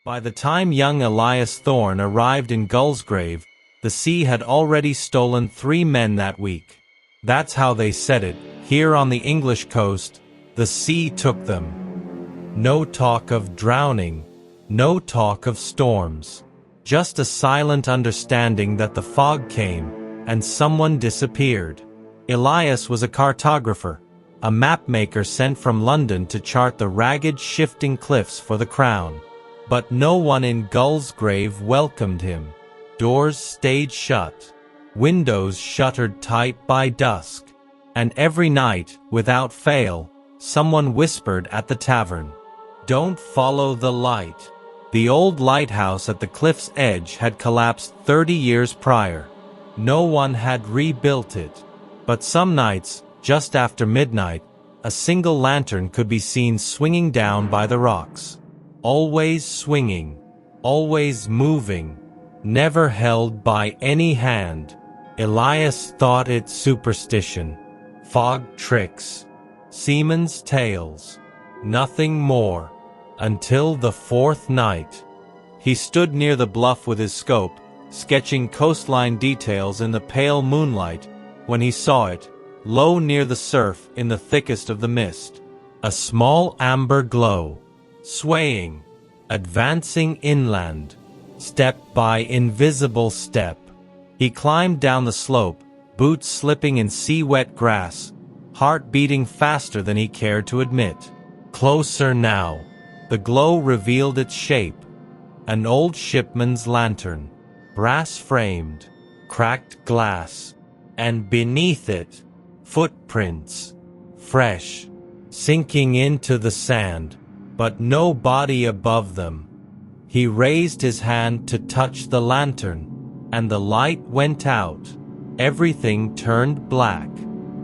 By the time young Elias Thorne arrived in Gullsgrave, the sea had already stolen 3 men that week. That's how they said it. Here on the English coast, the sea took them. No talk of drowning, no talk of storms. Just a silent understanding that the fog came, and someone disappeared. Elias was a cartographer, a mapmaker sent from London to chart the ragged, shifting cliffs for the crown. But no one in Gullsgrave welcomed him. Doors stayed shut, windows shuttered tight by dusk, and every night, without fail, someone whispered at the tavern, "Don't follow the light." The old lighthouse at the cliff's edge had collapsed 30 years prior. No one had rebuilt it. But some nights, just after midnight, a single lantern could be seen swinging down by the rocks. Always swinging, always moving, never held by any hand. Elias thought it superstition, fog tricks, seamen's tales, nothing more. Until the 4th night. He stood near the bluff with his scope, sketching coastline details in the pale moonlight, when he saw it, low near the surf in the thickest of the mist. A small amber glow, swaying, advancing inland, step by invisible step. He climbed down the slope, boots slipping in sea-wet grass, heart beating faster than he cared to admit. Closer now. The glow revealed its shape. An old shipman's lantern, brass-framed, cracked glass, and beneath it, footprints, fresh, sinking into the sand, but no body above them. He raised his hand to touch the lantern, and the light went out. Everything turned black.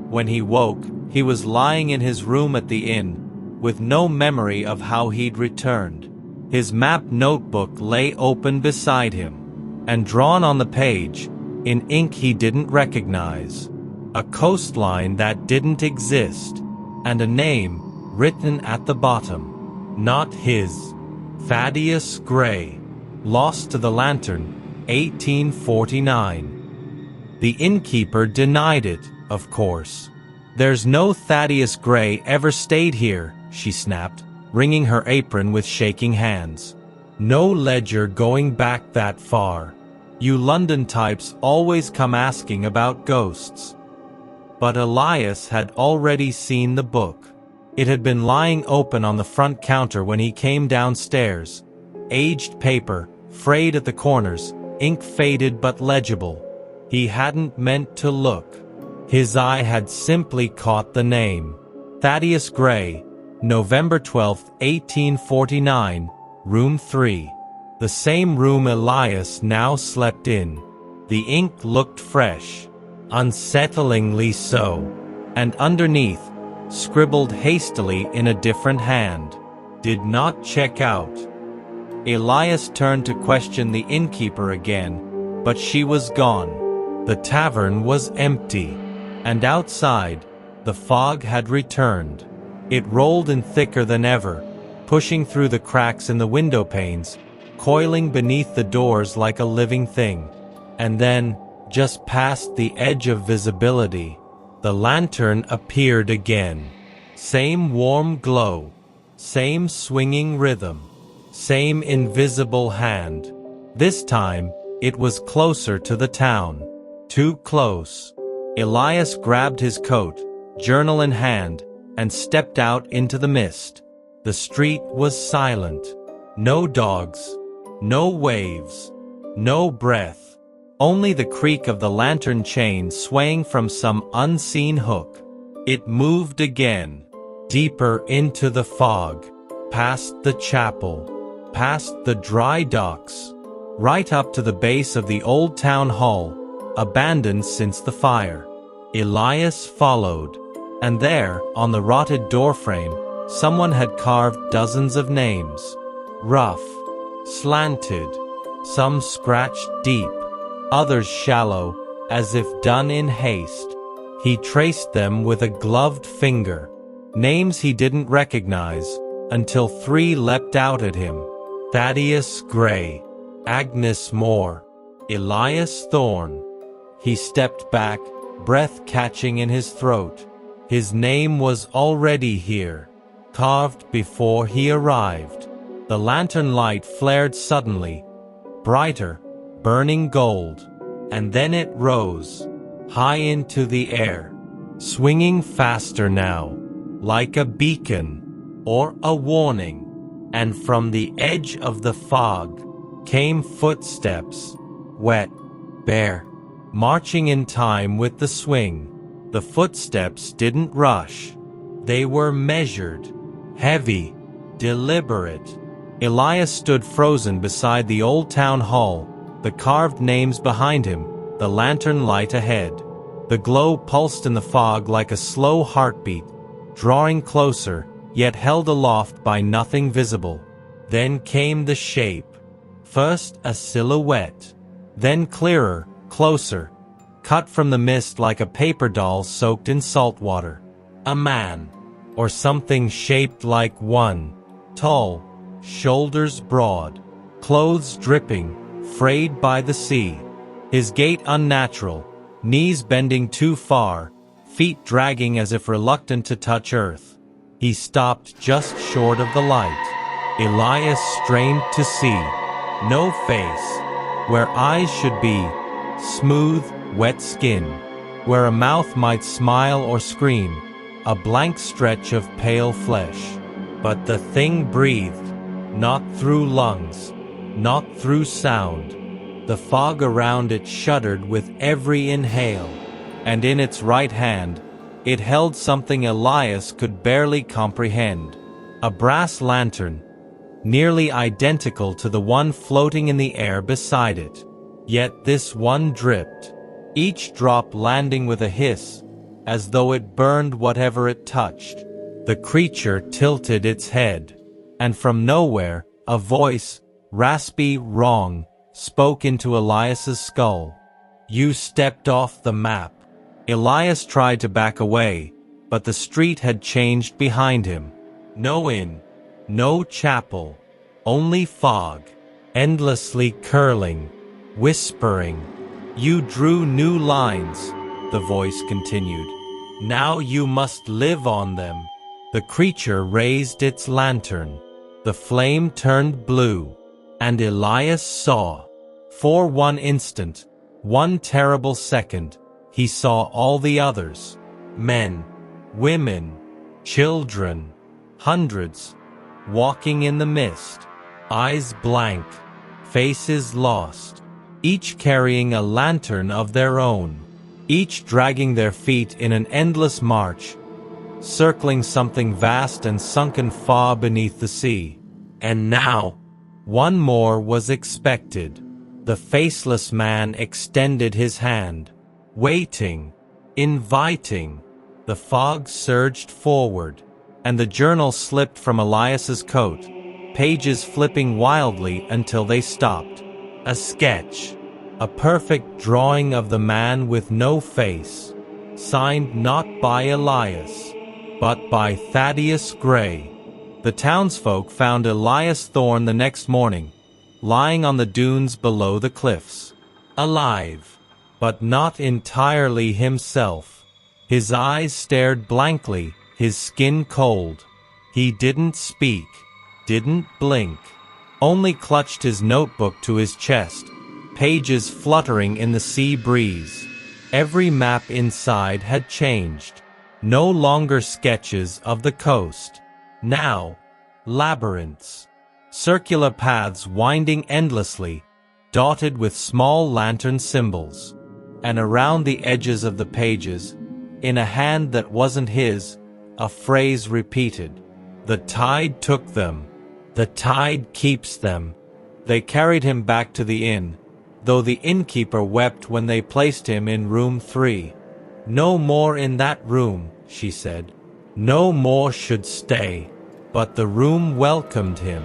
When he woke, he was lying in his room at the inn, with no memory of how he'd returned. His map notebook lay open beside him, and drawn on the page, in ink he didn't recognize, a coastline that didn't exist, and a name written at the bottom. Not his. Thaddeus Gray. Lost to the lantern, 1849. The innkeeper denied it, of course. "There's no Thaddeus Gray ever stayed here," she snapped, wringing her apron with shaking hands. "No ledger going back that far. You London types always come asking about ghosts." But Elias had already seen the book. It had been lying open on the front counter when he came downstairs. Aged paper, frayed at the corners, ink faded but legible. He hadn't meant to look. His eye had simply caught the name. Thaddeus Gray, November 12, 1849, room 3. The same room Elias now slept in. The ink looked fresh, unsettlingly so, and underneath, scribbled hastily in a different hand, "Did not check out." Elias turned to question the innkeeper again, but she was gone. The tavern was empty, and outside, the fog had returned. It rolled in thicker than ever, pushing through the cracks in the window panes, coiling beneath the doors like a living thing. And then, just past the edge of visibility, the lantern appeared again. Same warm glow, same swinging rhythm, same invisible hand. This time, it was closer to the town. Too close. Elias grabbed his coat, journal in hand, and stepped out into the mist. The street was silent. No dogs, no waves, no breath. Only the creak of the lantern chain swaying from some unseen hook. It moved again, deeper into the fog, past the chapel, past the dry docks, right up to the base of the old town hall, abandoned since the fire. Elias followed, and there, on the rotted doorframe, someone had carved dozens of names. Rough, slanted, some scratched deep, others shallow, as if done in haste. He traced them with a gloved finger, names he didn't recognize, until 3 leapt out at him. Thaddeus Gray, Agnes Moore, Elias Thorne. He stepped back, breath catching in his throat. His name was already here, carved before he arrived. The lantern light flared suddenly, brighter, burning gold, and then it rose, high into the air, swinging faster now, like a beacon, or a warning. And from the edge of the fog came footsteps, wet, bare, marching in time with the swing. The footsteps didn't rush. They were measured, heavy, deliberate. Elias stood frozen beside the old town hall, the carved names behind him, the lantern light ahead. The glow pulsed in the fog like a slow heartbeat, drawing closer, yet held aloft by nothing visible. Then came the shape. First a silhouette, then clearer, closer, cut from the mist like a paper doll soaked in salt water. A man, or something shaped like one, tall, shoulders broad, clothes dripping, frayed by the sea. His gait unnatural, knees bending too far, feet dragging as if reluctant to touch earth. He stopped just short of the light. Elias strained to see. No face. Where eyes should be, smooth, wet skin. Where a mouth might smile or scream, a blank stretch of pale flesh. But the thing breathed, not through lungs, not through sound. The fog around it shuddered with every inhale, and in its right hand, it held something Elias could barely comprehend. A brass lantern, nearly identical to the one floating in the air beside it. Yet this one dripped, each drop landing with a hiss, as though it burned whatever it touched. The creature tilted its head, and from nowhere, a voice, raspy, wrong, spoke into Elias's skull. "You stepped off the map." Elias tried to back away, but the street had changed behind him. No inn, no chapel, only fog, endlessly curling, whispering. "You drew new lines," the voice continued. "Now you must live on them." The creature raised its lantern. The flame turned blue, and Elias saw. For one instant, one terrible second, he saw all the others. Men, women, children, hundreds, walking in the mist, eyes blank, faces lost, each carrying a lantern of their own, each dragging their feet in an endless march, circling something vast and sunken far beneath the sea. And now, one more was expected. The faceless man extended his hand, waiting, inviting. The fog surged forward, and the journal slipped from Elias's coat, pages flipping wildly until they stopped. A sketch, a perfect drawing of the man with no face, signed not by Elias, but by Thaddeus Gray. The townsfolk found Elias Thorne the next morning, lying on the dunes below the cliffs, alive, but not entirely himself. His eyes stared blankly, his skin cold. He didn't speak, didn't blink, only clutched his notebook to his chest, pages fluttering in the sea breeze. Every map inside had changed. No longer sketches of the coast. Now, labyrinths. Circular paths winding endlessly, dotted with small lantern symbols. And around the edges of the pages, in a hand that wasn't his, a phrase repeated. "The tide took them. The tide keeps them." They carried him back to the inn, though the innkeeper wept when they placed him in room 3. "No more in that room," she said. "No more should stay." But the room welcomed him.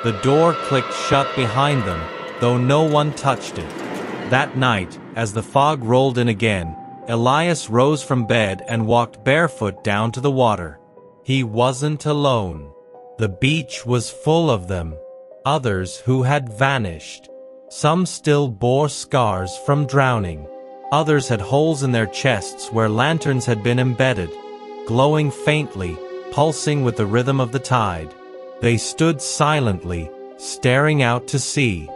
The door clicked shut behind them, though no one touched it. That night, as the fog rolled in again, Elias rose from bed and walked barefoot down to the water. He wasn't alone. The beach was full of them. others who had vanished. Some still bore scars from drowning. Others had holes in their chests where lanterns had been embedded, glowing faintly, pulsing with the rhythm of the tide. They stood silently, staring out to sea,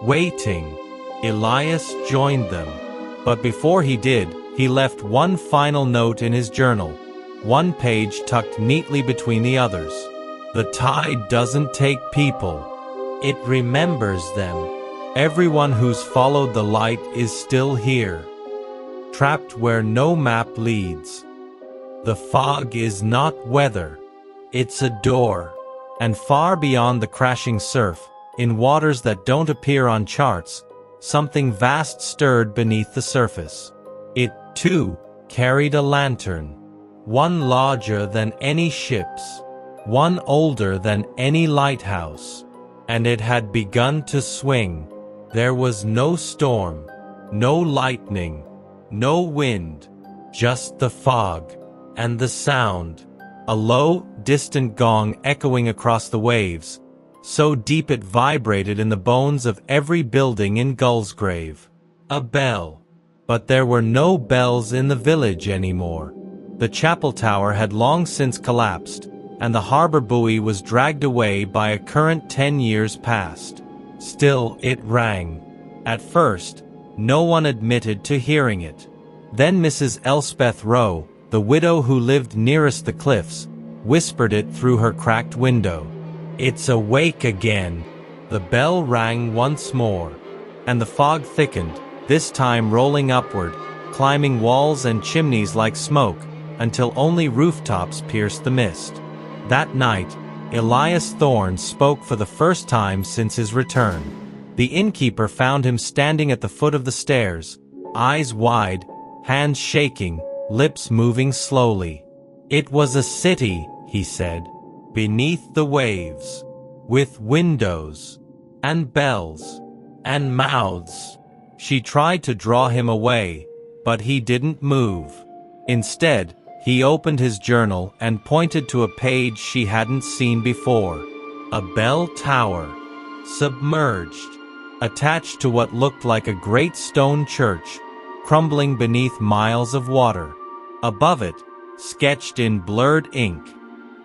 waiting. Elias joined them. But before he did, he left one final note in his journal, one page tucked neatly between the others. The tide doesn't take people. It remembers them. Everyone who's followed the light is still here, trapped where no map leads. The fog is not weather. It's a door. And far beyond the crashing surf, in waters that don't appear on charts, something vast stirred beneath the surface. It, too, carried a lantern. One larger than any ship's. One older than any lighthouse. And it had begun to swing. There was no storm, no lightning, no wind, just the fog, and the sound. A low, distant gong echoing across the waves, so deep it vibrated in the bones of every building in Gullsgrave. A bell. But there were no bells in the village anymore. The chapel tower had long since collapsed, and the harbor buoy was dragged away by a current 10 years past. Still, it rang. At first, no one admitted to hearing it. Then Mrs. Elspeth Rowe, the widow who lived nearest the cliffs, whispered it through her cracked window. "It's awake again." The bell rang once more, and the fog thickened, this time rolling upward, climbing walls and chimneys like smoke, until only rooftops pierced the mist. That night, Elias Thorne spoke for the first time since his return. The innkeeper found him standing at the foot of the stairs, eyes wide, hands shaking, lips moving slowly. It was a city, he said, beneath the waves, with windows, and bells, and mouths. She tried to draw him away, but he didn't move. Instead, he opened his journal and pointed to a page she hadn't seen before. A bell tower, submerged, attached to what looked like a great stone church, crumbling beneath miles of water. Above it, sketched in blurred ink,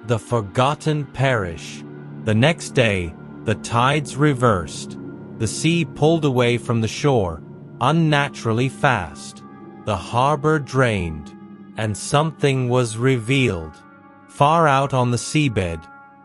the forgotten parish. The next day, the tides reversed. The sea pulled away from the shore, unnaturally fast. The harbor drained, and something was revealed. Far out on the seabed,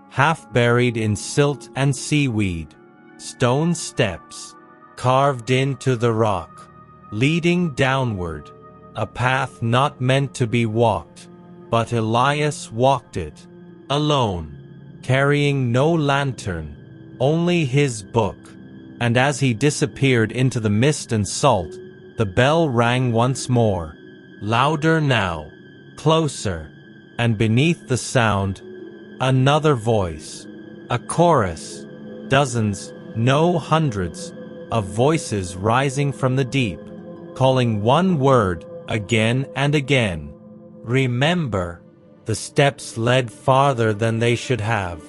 half buried in silt and seaweed, stone steps, carved into the rock, leading downward, a path not meant to be walked, but Elias walked it, alone, carrying no lantern, only his book. And as he disappeared into the mist and salt, the bell rang once more, louder now, closer, and beneath the sound, another voice, a chorus, dozens, no hundreds, of voices rising from the deep, calling one word again and again. Remember. The steps led farther than they should have.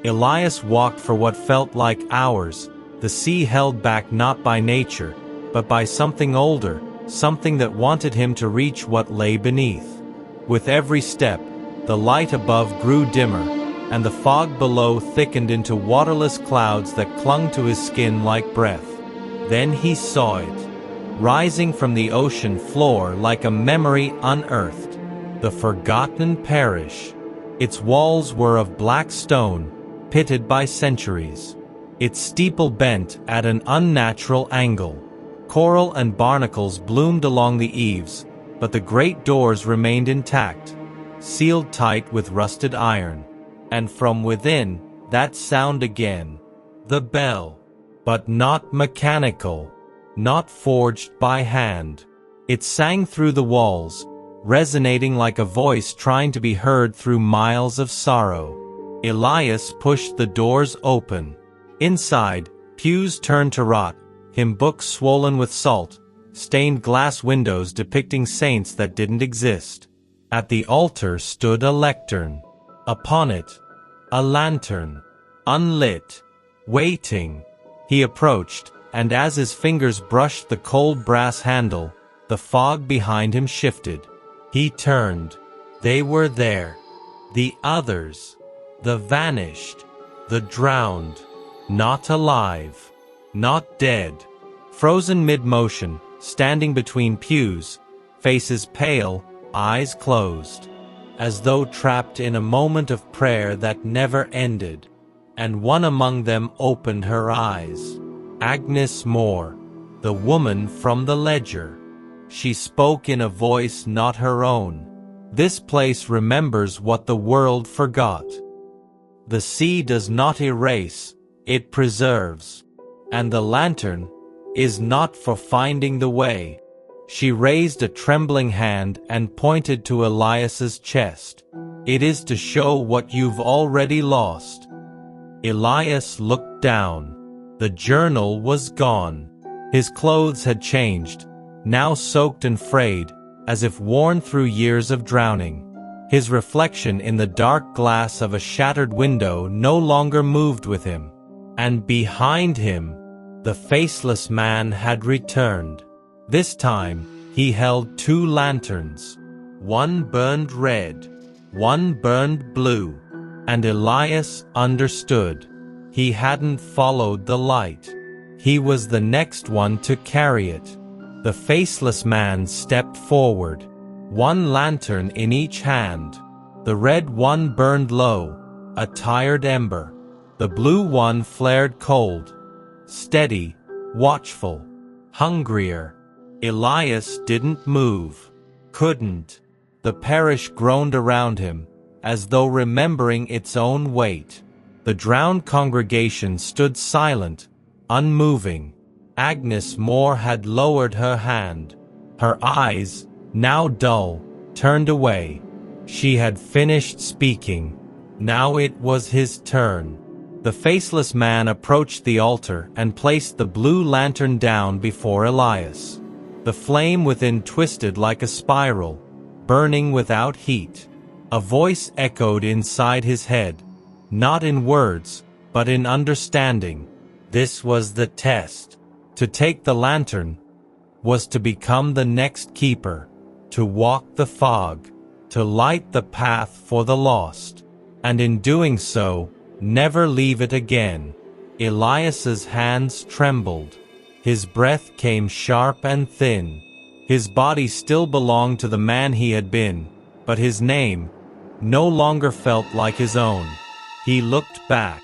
Elias walked for what felt like hours, the sea held back not by nature, but by something older, something that wanted him to reach what lay beneath. With every step, the light above grew dimmer, and the fog below thickened into waterless clouds that clung to his skin like breath. Then he saw it, rising from the ocean floor like a memory unearthed. The forgotten parish. Its walls were of black stone, pitted by centuries. Its steeple bent at an unnatural angle. Coral and barnacles bloomed along the eaves, but the great doors remained intact, sealed tight with rusted iron. And from within, that sound again. The bell. But not mechanical, not forged by hand. It sang through the walls, resonating like a voice trying to be heard through miles of sorrow. Elias pushed the doors open. Inside, pews turned to rot, hymn books swollen with salt, stained glass windows depicting saints that didn't exist. At the altar stood a lectern. Upon it, a lantern, unlit, waiting. He approached, and as his fingers brushed the cold brass handle, the fog behind him shifted. He turned. They were there. The others. The vanished. The drowned. Not alive. Not dead. Frozen mid-motion, standing between pews, faces pale, eyes closed, as though trapped in a moment of prayer that never ended. And one among them opened her eyes. Agnes Moore, the woman from the ledger. She spoke in a voice not her own. This place remembers what the world forgot. The sea does not erase, it preserves. And the lantern is not for finding the way. She raised a trembling hand and pointed to Elias's chest. It is to show what you've already lost. Elias looked down. The journal was gone. His clothes had changed, now soaked and frayed, as if worn through years of drowning. His reflection in the dark glass of a shattered window no longer moved with him. And behind him, the faceless man had returned. This time, he held 2 lanterns. One burned red, one burned blue. And Elias understood. He hadn't followed the light. He was the next one to carry it. The faceless man stepped forward, 1 lantern in each hand. The red one burned low, a tired ember. The blue one flared cold, steady, watchful, hungrier. Elias didn't move. Couldn't. The parish groaned around him, as though remembering its own weight. The drowned congregation stood silent, unmoving. Agnes Moore had lowered her hand. Her eyes, now dull, turned away. She had finished speaking. Now it was his turn. The faceless man approached the altar and placed the blue lantern down before Elias. The flame within twisted like a spiral, burning without heat. A voice echoed inside his head, not in words, but in understanding. This was the test. To take the lantern was to become the next keeper, to walk the fog, to light the path for the lost, and in doing so, never leave it again. Elias's hands trembled. His breath came sharp and thin. His body still belonged to the man he had been, but his name no longer felt like his own. He looked back.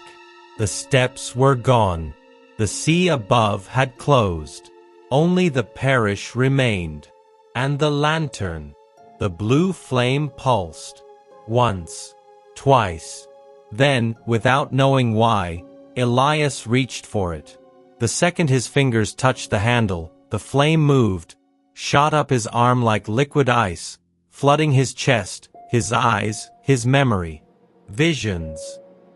The steps were gone. The sea above had closed. Only the parish remained. And the lantern. The blue flame pulsed. Once. Twice. Then, without knowing why, Elias reached for it. The second his fingers touched the handle, the flame moved, shot up his arm like liquid ice, flooding his chest, his eyes, his memory. Visions.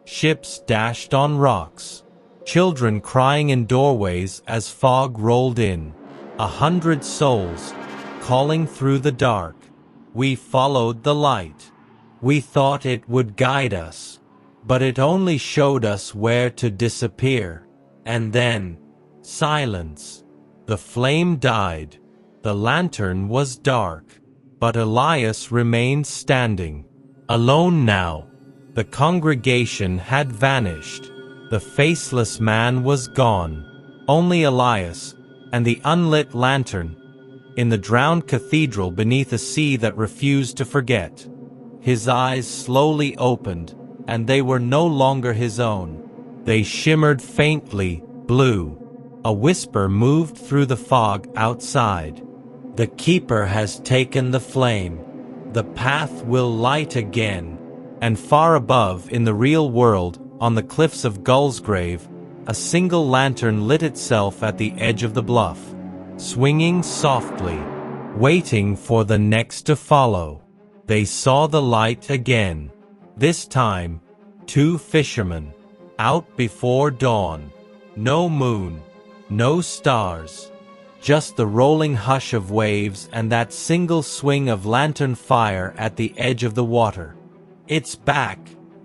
Ships dashed on rocks. Children crying in doorways as fog rolled in. 100 souls, calling through the dark. We followed the light. We thought it would guide us. But it only showed us where to disappear. And then, silence. The flame died. The lantern was dark. But Elias remained standing. Alone now. The congregation had vanished. The faceless man was gone. Only Elias, and the unlit lantern, in the drowned cathedral beneath a sea that refused to forget. His eyes slowly opened, and they were no longer his own. They shimmered faintly, blue. A whisper moved through the fog outside. The keeper has taken the flame. The path will light again. And far above, in the real world, on the cliffs of Gullsgrave, a single lantern lit itself at the edge of the bluff, swinging softly, waiting for the next to follow. They saw the light again. This time, 2 fishermen, out before dawn. No moon, no stars, just the rolling hush of waves and that single swing of lantern fire at the edge of the water. "It's back,"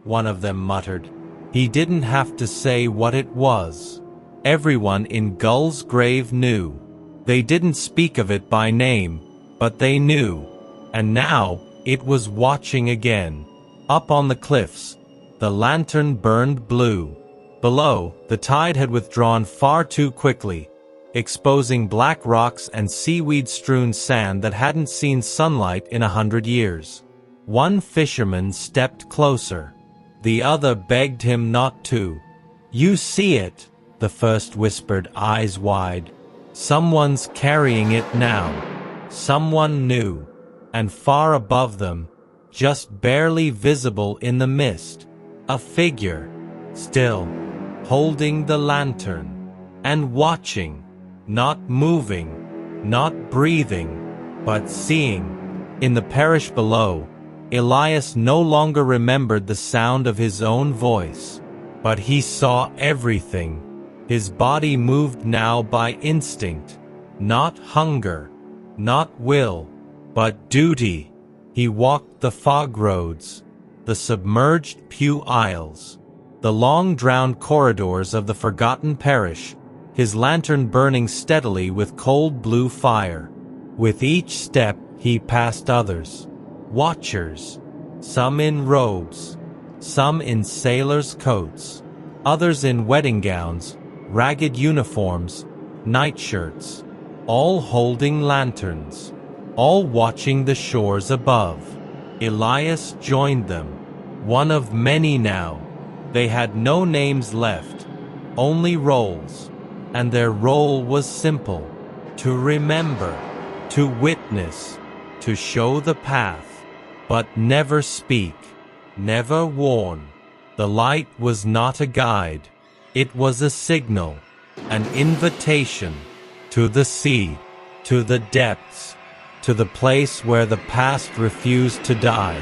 one of them muttered. He didn't have to say what it was. Everyone in Gull's Grave knew. They didn't speak of it by name, but they knew. And now, it was watching again. Up on the cliffs, the lantern burned blue. Below, the tide had withdrawn far too quickly, exposing black rocks and seaweed-strewn sand that hadn't seen sunlight in 100 years. One fisherman stepped closer. The other begged him not to. "You see it," the first whispered, eyes wide. "Someone's carrying it now." Someone new. And far above them, just barely visible in the mist, a figure, still, holding the lantern, and watching, not moving, not breathing, but seeing. In the parish below, Elias no longer remembered the sound of his own voice, but he saw everything. His body moved now by instinct, not hunger, not will, but duty. He walked the fog roads, the submerged pew aisles, the long drowned corridors of the forgotten parish, his lantern burning steadily with cold blue fire. With each step he passed others, watchers, some in robes, some in sailors' coats, others in wedding gowns, ragged uniforms, nightshirts, all holding lanterns, all watching the shores above. Elias joined them, one of many now. They had no names left, only roles, and their role was simple: to remember, to witness, to show the path, but never speak, never warn. The light was not a guide, it was a signal, an invitation, to the sea, to the depths, to the place where the past refused to die.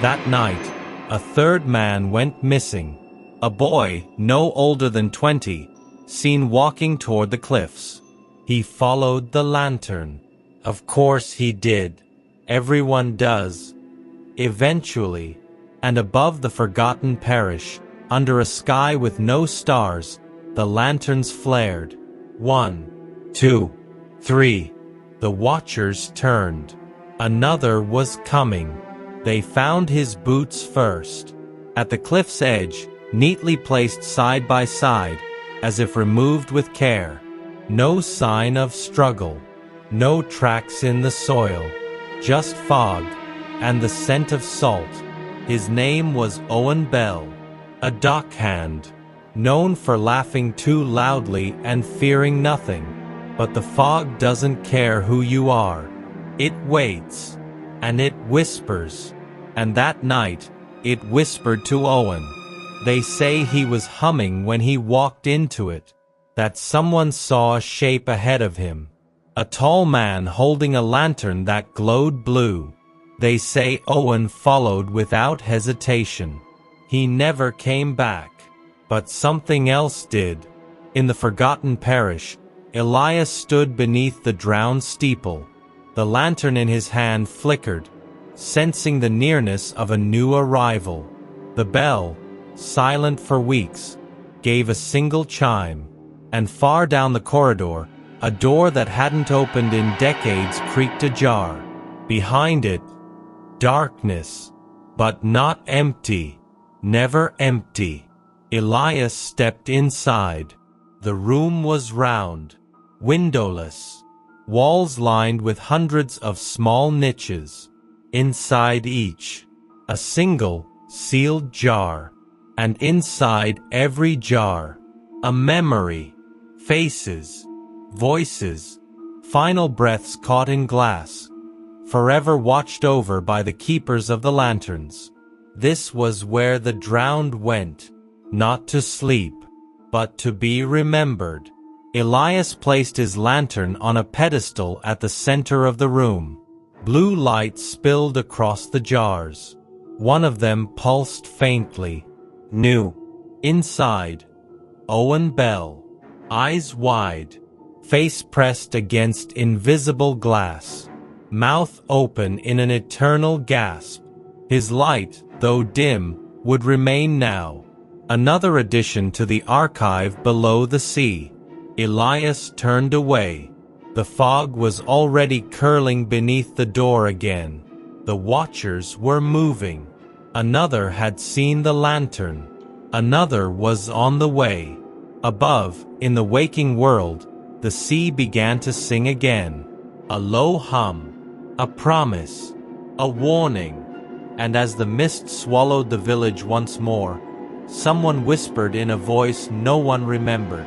That night, a third man went missing. A boy, no older than 20, seen walking toward the cliffs. He followed the lantern. Of course he did. Everyone does. Eventually, and above the forgotten parish, under a sky with no stars, the lanterns flared. 1, 2, 3. The watchers turned. Another was coming. They found his boots first. At the cliff's edge, neatly placed side by side, as if removed with care. No sign of struggle. No tracks in the soil. Just fog, and the scent of salt. His name was Owen Bell, a dockhand, known for laughing too loudly and fearing nothing. But the fog doesn't care who you are. It waits, and it whispers. And that night, it whispered to Owen. They say he was humming when he walked into it, that someone saw a shape ahead of him. A tall man holding a lantern that glowed blue. They say Owen followed without hesitation. He never came back. But something else did. In the forgotten parish, Elias stood beneath the drowned steeple. The lantern in his hand flickered, sensing the nearness of a new arrival. The bell, silent for weeks, gave a single chime, and far down the corridor, a door that hadn't opened in decades creaked ajar. Behind it, darkness, but not empty, never empty. Elias stepped inside. The room was round, windowless, walls lined with hundreds of small niches. Inside each, a single, sealed jar. And inside every jar, a memory, faces, voices, final breaths caught in glass, forever watched over by the keepers of the lanterns. This was where the drowned went, not to sleep, but to be remembered. Elias placed his lantern on a pedestal at the center of the room. Blue light spilled across the jars. One of them pulsed faintly. New. Inside, Owen Bell, eyes wide, face pressed against invisible glass, mouth open in an eternal gasp. His light, though dim, would remain now, Another addition to the archive below the sea. Elias turned away. The fog was already curling beneath the door again. The watchers were moving. Another had seen the lantern. Another was on the way. Above, in the waking world, the sea began to sing again. A low hum. A promise. A warning. And as the mist swallowed the village once more, someone whispered in a voice no one remembered,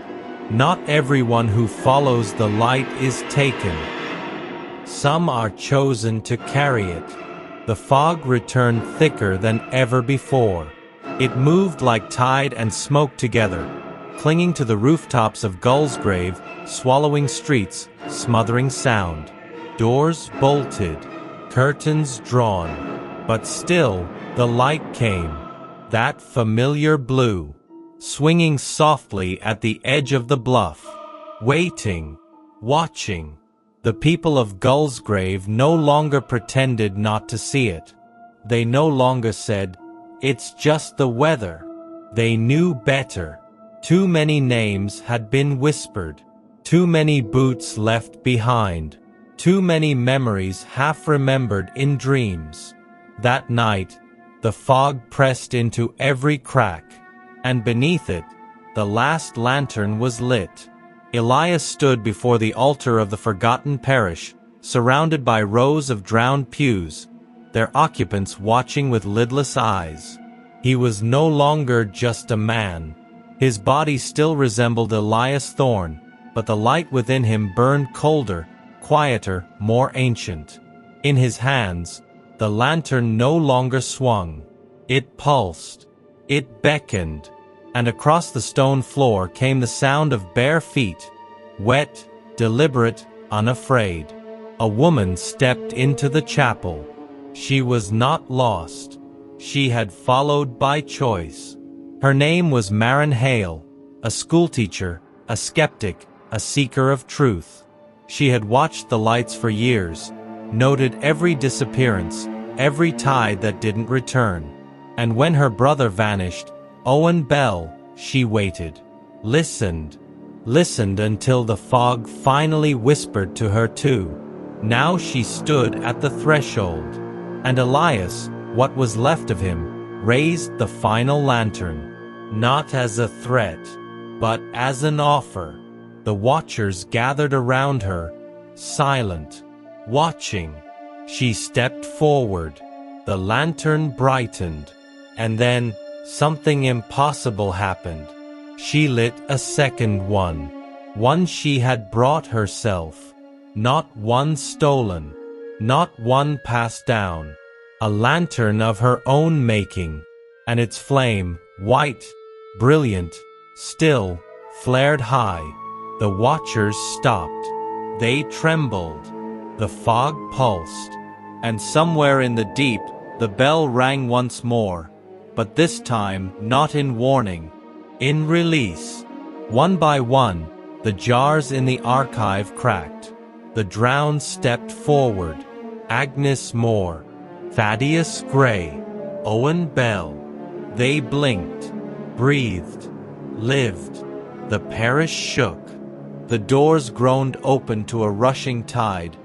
"Not everyone who follows the light is taken. Some are chosen to carry it." The fog returned thicker than ever before. It moved like tide and smoke together, clinging to the rooftops of Gullsgrave, swallowing streets, smothering sound. Doors bolted, curtains drawn, but still the light came. That familiar blue, swinging softly at the edge of the bluff, waiting, watching. The people of Gullsgrave no longer pretended not to see it. They no longer said, "It's just the weather." They knew better. Too many names had been whispered. Too many boots left behind. Too many memories half remembered in dreams. That night, the fog pressed into every crack, and beneath it, the last lantern was lit. Elias stood before the altar of the forgotten parish, surrounded by rows of drowned pews, their occupants watching with lidless eyes. He was no longer just a man. His body still resembled Elias Thorne, but the light within him burned colder, quieter, more ancient. In his hands, the lantern no longer swung. It pulsed. It beckoned. And across the stone floor came the sound of bare feet, wet, deliberate, unafraid. A woman stepped into the chapel. She was not lost. She had followed by choice. Her name was Marin Hale, a schoolteacher, a skeptic, a seeker of truth. She had watched the lights for years, noted every disappearance, every tide that didn't return. And when her brother vanished, Owen Bell, she waited, listened until the fog finally whispered to her too. Now she stood at the threshold, and Elias, what was left of him, raised the final lantern, not as a threat, but as an offer. The watchers gathered around her, silent, watching. She stepped forward. The lantern brightened, and then something impossible happened. She lit a second one she had brought herself, not one stolen, not one passed down, a lantern of her own making, and its flame, white, brilliant, still, flared high. The watchers stopped. They trembled. The fog pulsed, and somewhere in the deep, the bell rang once more, but this time not in warning, in release. One by one, the jars in the archive cracked. The drowned stepped forward. Agnes Moore, Thaddeus Gray, Owen Bell. They blinked, breathed, lived. The parish shook. The doors groaned open to a rushing tide,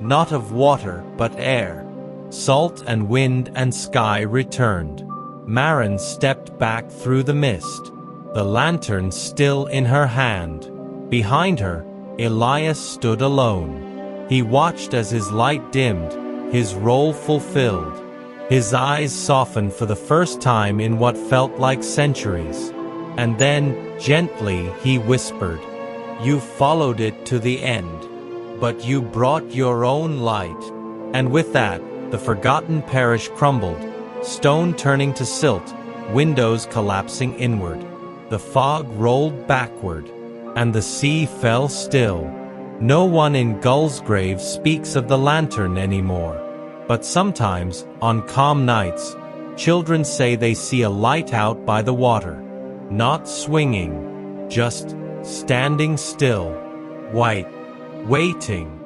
not of water but air. Salt and wind and sky returned. Marin stepped back through the mist, the lantern still in her hand. Behind her, Elias stood alone. He watched as his light dimmed, his role fulfilled. His eyes softened for the first time in what felt like centuries. And then, gently, he whispered, "You followed it to the end, but you brought your own light." And with that, the forgotten parish crumbled, stone turning to silt, windows collapsing inward. The fog rolled backward, and the sea fell still. No one in Gullsgrave speaks of the lantern anymore. But sometimes, on calm nights, children say they see a light out by the water. Not swinging, just standing still, white, waiting.